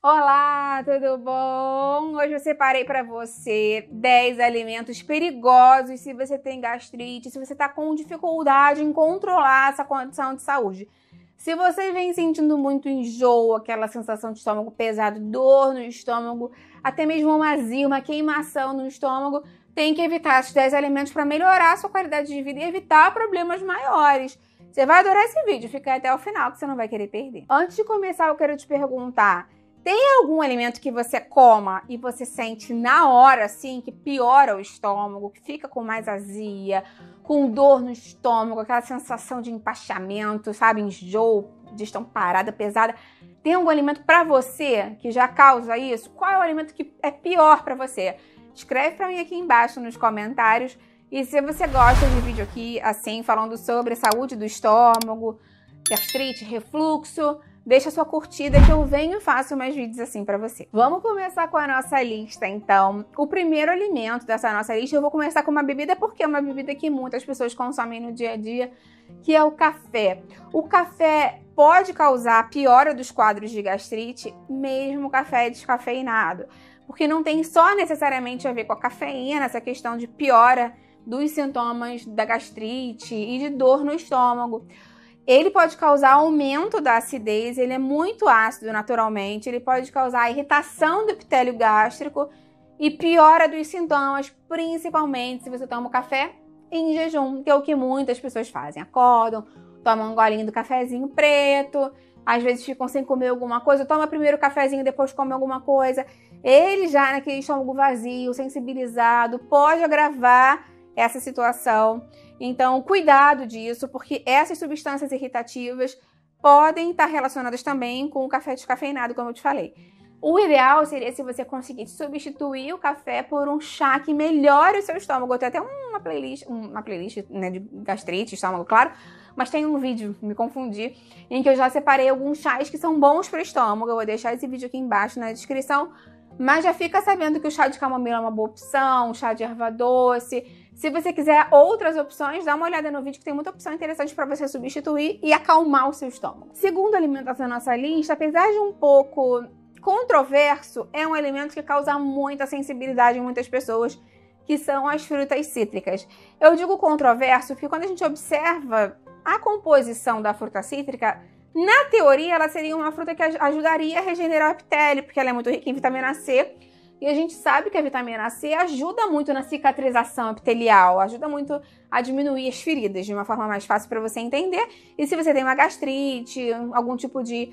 Olá, tudo bom? Hoje eu separei para você 10 alimentos perigosos se você tem gastrite, se você está com dificuldade em controlar essa condição de saúde. Se você vem sentindo muito enjoo, aquela sensação de estômago pesado, dor no estômago, até mesmo uma azia, uma queimação no estômago, tem que evitar esses 10 alimentos para melhorar a sua qualidade de vida e evitar problemas maiores. Você vai adorar esse vídeo, fica até o final que você não vai querer perder. Antes de começar, eu quero te perguntar: tem algum alimento que você coma e você sente na hora, assim, que piora o estômago, que fica com mais azia, com dor no estômago, aquela sensação de empachamento, sabe, enjoo, digestão parada, pesada? Tem algum alimento pra você que já causa isso? Qual é o alimento que é pior pra você? Escreve pra mim aqui embaixo nos comentários. E se você gosta de vídeo aqui, assim, falando sobre saúde do estômago, gastrite, refluxo, deixa sua curtida que eu venho e faço mais vídeos assim pra você. Vamos começar com a nossa lista, então. O primeiro alimento dessa nossa lista, eu vou começar com uma bebida, porque é uma bebida que muitas pessoas consomem no dia a dia, que é o café. O café pode causar piora dos quadros de gastrite, mesmo o café descafeinado, porque não tem só necessariamente a ver com a cafeína, essa questão de piora dos sintomas da gastrite e de dor no estômago. Ele pode causar aumento da acidez, ele é muito ácido naturalmente, ele pode causar irritação do epitélio gástrico e piora dos sintomas, principalmente se você toma o café em jejum, que é o que muitas pessoas fazem. Acordam, tomam um golinho do cafezinho preto, às vezes ficam sem comer alguma coisa, toma primeiro o cafezinho, depois come alguma coisa. Ele já naquele estômago vazio, sensibilizado, pode agravar essa situação. Então, cuidado disso, porque essas substâncias irritativas podem estar relacionadas também com o café descafeinado, como eu te falei. O ideal seria se você conseguir substituir o café por um chá que melhore o seu estômago. Eu tenho até uma playlist, né, de gastrite, estômago, claro, mas tem um vídeo, me confundi, em que eu já separei alguns chás que são bons para o estômago. Eu vou deixar esse vídeo aqui embaixo na descrição, mas já fica sabendo que o chá de camomila é uma boa opção, o chá de erva doce. Se você quiser outras opções, dá uma olhada no vídeo que tem muita opção interessante para você substituir e acalmar o seu estômago. Segundo alimento da nossa lista, apesar de um pouco controverso, é um alimento que causa muita sensibilidade em muitas pessoas, que são as frutas cítricas. Eu digo controverso porque quando a gente observa a composição da fruta cítrica, na teoria ela seria uma fruta que ajudaria a regenerar o epitélio, porque ela é muito rica em vitamina C. E a gente sabe que a vitamina C ajuda muito na cicatrização epitelial, ajuda muito a diminuir as feridas de uma forma mais fácil para você entender. E se você tem uma gastrite, algum tipo de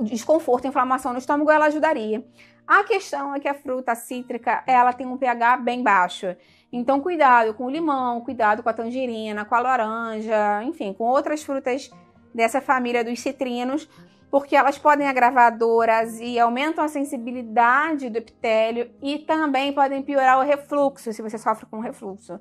desconforto, inflamação no estômago, ela ajudaria. A questão é que a fruta cítrica, ela tem um pH bem baixo. Então, cuidado com o limão, cuidado com a tangerina, com a laranja, enfim, com outras frutas dessa família dos citrinos, porque elas podem agravar a dor, a azia, aumentam a sensibilidade do epitélio e também podem piorar o refluxo, se você sofre com refluxo.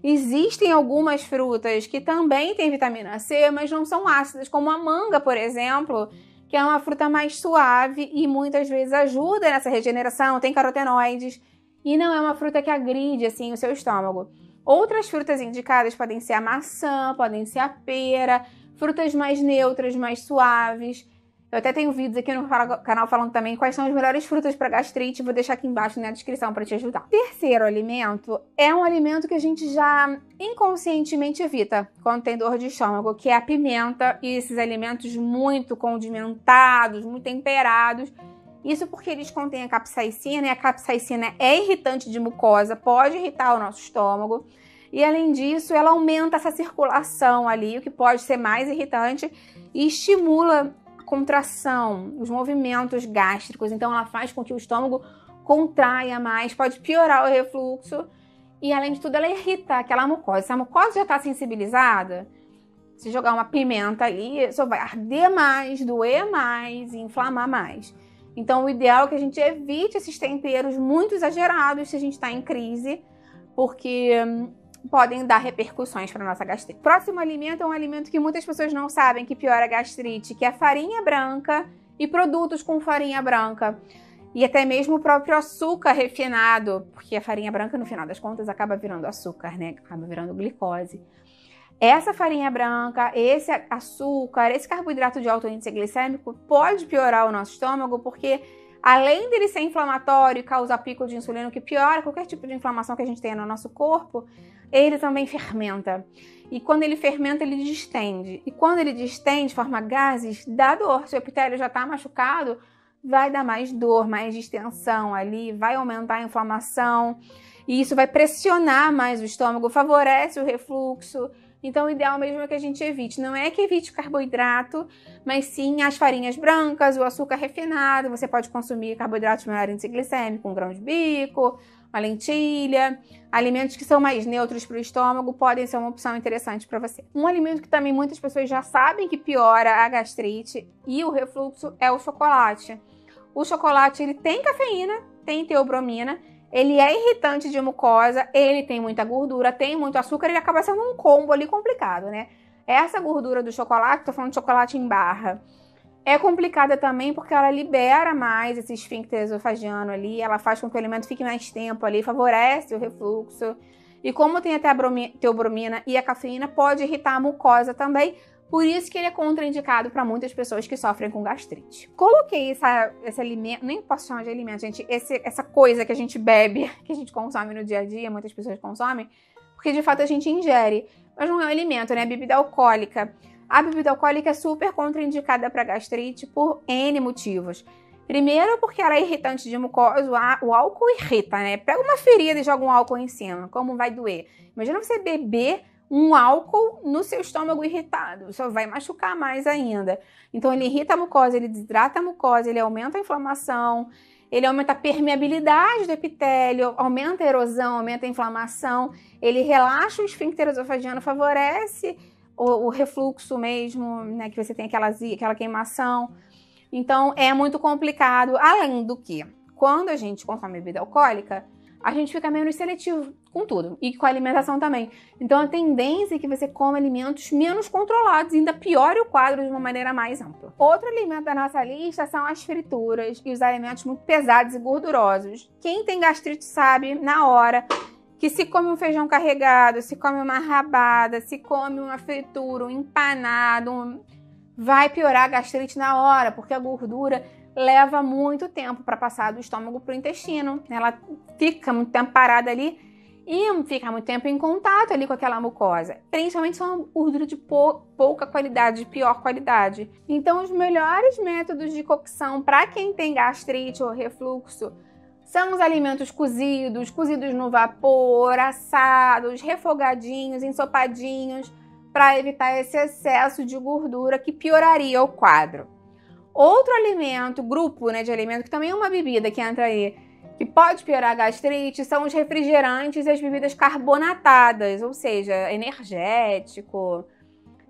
Existem algumas frutas que também têm vitamina C, mas não são ácidas, como a manga, por exemplo, que é uma fruta mais suave e muitas vezes ajuda nessa regeneração, tem carotenoides e não é uma fruta que agride assim o seu estômago. Outras frutas indicadas podem ser a maçã, podem ser a pera, frutas mais neutras, mais suaves. Eu até tenho vídeos aqui no canal falando também quais são as melhores frutas para gastrite. Vou deixar aqui embaixo na descrição para te ajudar. Terceiro alimento é um alimento que a gente já inconscientemente evita quando tem dor de estômago, que é a pimenta e esses alimentos muito condimentados, muito temperados. Isso porque eles contêm a capsaicina, e a capsaicina é irritante de mucosa, pode irritar o nosso estômago. E além disso, ela aumenta essa circulação ali, o que pode ser mais irritante, e estimula contração, os movimentos gástricos, então ela faz com que o estômago contraia mais, pode piorar o refluxo e além de tudo ela irrita aquela mucosa. Se a mucosa já está sensibilizada, se jogar uma pimenta ali, só vai arder mais, doer mais, inflamar mais. Então o ideal é que a gente evite esses temperos muito exagerados se a gente está em crise, porque podem dar repercussões para nossa gastrite. Próximo alimento é um alimento que muitas pessoas não sabem que piora a gastrite, que é a farinha branca e produtos com farinha branca. E até mesmo o próprio açúcar refinado, porque a farinha branca, no final das contas, acaba virando açúcar, né? Acaba virando glicose. Essa farinha branca, esse açúcar, esse carboidrato de alto índice glicêmico pode piorar o nosso estômago, porque além dele ser inflamatório e causar pico de insulina, que piora qualquer tipo de inflamação que a gente tenha no nosso corpo, ele também fermenta. E quando ele fermenta, ele distende. E quando ele distende, forma gases, dá dor. Se o epitélio já está machucado, vai dar mais dor, mais distensão ali, vai aumentar a inflamação. E isso vai pressionar mais o estômago, favorece o refluxo. Então, o ideal mesmo é que a gente evite. Não é que evite o carboidrato, mas sim as farinhas brancas, o açúcar refinado. Você pode consumir carboidratos menor índice glicêmico, um grão de bico, uma lentilha. Alimentos que são mais neutros para o estômago podem ser uma opção interessante para você. Um alimento que também muitas pessoas já sabem que piora a gastrite e o refluxo é o chocolate. O chocolate, ele tem cafeína, tem teobromina, ele é irritante de mucosa, ele tem muita gordura, tem muito açúcar, ele acaba sendo um combo ali complicado, né? Essa gordura do chocolate, tô falando de chocolate em barra, é complicada também porque ela libera mais esse esfíncter esofagiano ali, ela faz com que o alimento fique mais tempo ali, favorece o refluxo. E como tem a teobromina e a cafeína, pode irritar a mucosa também, por isso que ele é contraindicado para muitas pessoas que sofrem com gastrite. Coloquei esse alimento, nem posso chamar de alimento, gente, essa coisa que a gente bebe, que a gente consome no dia a dia, muitas pessoas consomem, porque de fato a gente ingere, mas não é um alimento, né? Bebida alcoólica. A bebida alcoólica é super contraindicada para gastrite por N motivos. Primeiro, porque ela é irritante de mucosa, o álcool irrita, né? Pega uma ferida e joga um álcool em cima, como vai doer? Imagina você beber um álcool no seu estômago irritado, só vai machucar mais ainda. Então ele irrita a mucosa, ele desidrata a mucosa, ele aumenta a inflamação, ele aumenta a permeabilidade do epitélio, aumenta a erosão, aumenta a inflamação, ele relaxa o esfíncter esofagiano, favorece o refluxo mesmo, né, que você tem aquela queimação. Então é muito complicado, além do que, quando a gente consome bebida alcoólica, a gente fica menos seletivo com tudo, e com a alimentação também. Então a tendência é que você coma alimentos menos controlados e ainda piore o quadro de uma maneira mais ampla. Outro alimento da nossa lista são as frituras e os alimentos muito pesados e gordurosos. Quem tem gastrite sabe, na hora, que se come um feijão carregado, se come uma rabada, se come uma fritura, um empanado, vai piorar a gastrite na hora, porque a gordura leva muito tempo para passar do estômago para o intestino. Ela fica muito tempo parada ali e fica muito tempo em contato ali com aquela mucosa. Principalmente se é uma gordura de pouca qualidade, de pior qualidade. Então, os melhores métodos de cocção para quem tem gastrite ou refluxo são os alimentos cozidos no vapor, assados, refogadinhos, ensopadinhos, para evitar esse excesso de gordura que pioraria o quadro. Outro alimento, grupo, né, de alimento, que também é uma bebida que entra aí, que pode piorar a gastrite, são os refrigerantes e as bebidas carbonatadas, ou seja, energético,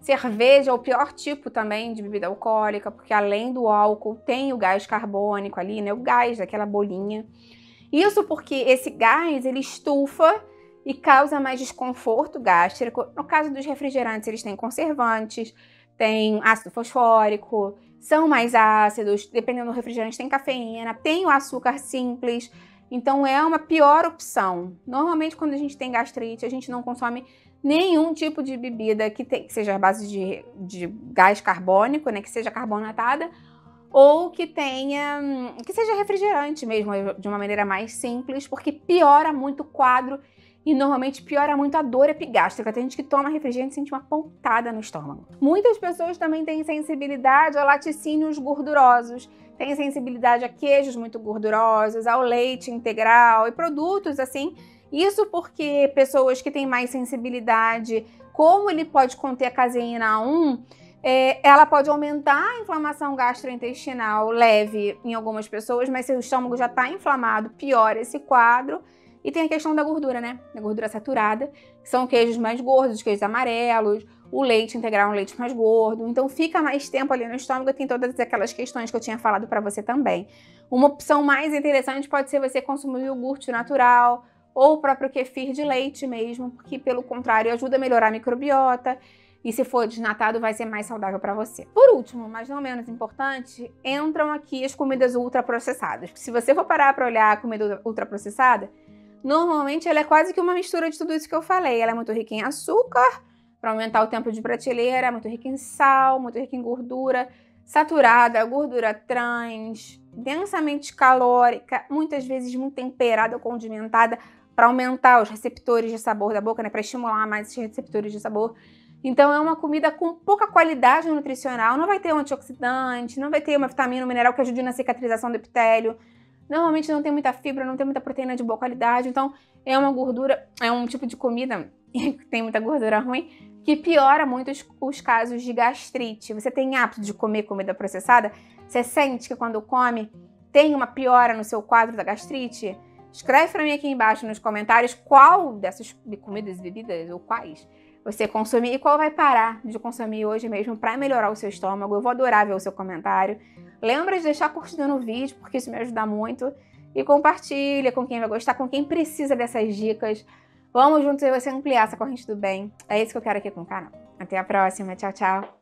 cerveja é o pior tipo também de bebida alcoólica, porque além do álcool tem o gás carbônico ali, né, o gás daquela bolinha. Isso porque esse gás, ele estufa e causa mais desconforto gástrico. No caso dos refrigerantes, eles têm conservantes, tem ácido fosfórico, são mais ácidos, dependendo do refrigerante tem cafeína, tem o açúcar simples, então é uma pior opção. Normalmente quando a gente tem gastrite, a gente não consome nenhum tipo de bebida que seja à base de gás carbônico, né, que seja carbonatada, ou que seja refrigerante mesmo, de uma maneira mais simples, porque piora muito o quadro e normalmente piora muito a dor epigástrica. Tem gente que toma refrigerante e sente uma pontada no estômago. Muitas pessoas também têm sensibilidade a laticínios gordurosos, têm sensibilidade a queijos muito gordurosos, ao leite integral e produtos assim. Isso porque pessoas que têm mais sensibilidade, como ele pode conter a caseína 1, ela pode aumentar a inflamação gastrointestinal leve em algumas pessoas, mas se o estômago já está inflamado, piora esse quadro. E tem a questão da gordura, né? Da gordura saturada, que são queijos mais gordos, queijos amarelos, o leite integral é um leite mais gordo, então fica mais tempo ali no estômago e tem todas aquelas questões que eu tinha falado para você também. Uma opção mais interessante pode ser você consumir o iogurte natural ou o próprio kefir de leite mesmo, porque pelo contrário ajuda a melhorar a microbiota e se for desnatado vai ser mais saudável para você. Por último, mas não menos importante, entram aqui as comidas ultraprocessadas. Se você for parar para olhar a comida ultraprocessada, normalmente ela é quase que uma mistura de tudo isso que eu falei. Ela é muito rica em açúcar, para aumentar o tempo de prateleira, muito rica em sal, muito rica em gordura, saturada, gordura trans, densamente calórica, muitas vezes muito temperada ou condimentada para aumentar os receptores de sabor da boca, né, para estimular mais esses receptores de sabor. Então é uma comida com pouca qualidade nutricional, não vai ter um antioxidante, não vai ter uma vitamina ou mineral que ajude na cicatrização do epitélio. Normalmente não tem muita fibra, não tem muita proteína de boa qualidade, então é uma gordura, é um tipo de comida que tem muita gordura ruim, que piora muito os casos de gastrite. Você tem hábito de comer comida processada? Você sente que quando come tem uma piora no seu quadro da gastrite? Escreve para mim aqui embaixo nos comentários qual dessas comidas e bebidas, ou quais, você consumir e qual vai parar de consumir hoje mesmo para melhorar o seu estômago. Eu vou adorar ver o seu comentário. Lembra de deixar curtida no vídeo, porque isso me ajuda muito. E compartilha com quem vai gostar, com quem precisa dessas dicas. Vamos juntos e você ampliar essa corrente do bem. É isso que eu quero aqui com o canal. Até a próxima. Tchau, tchau.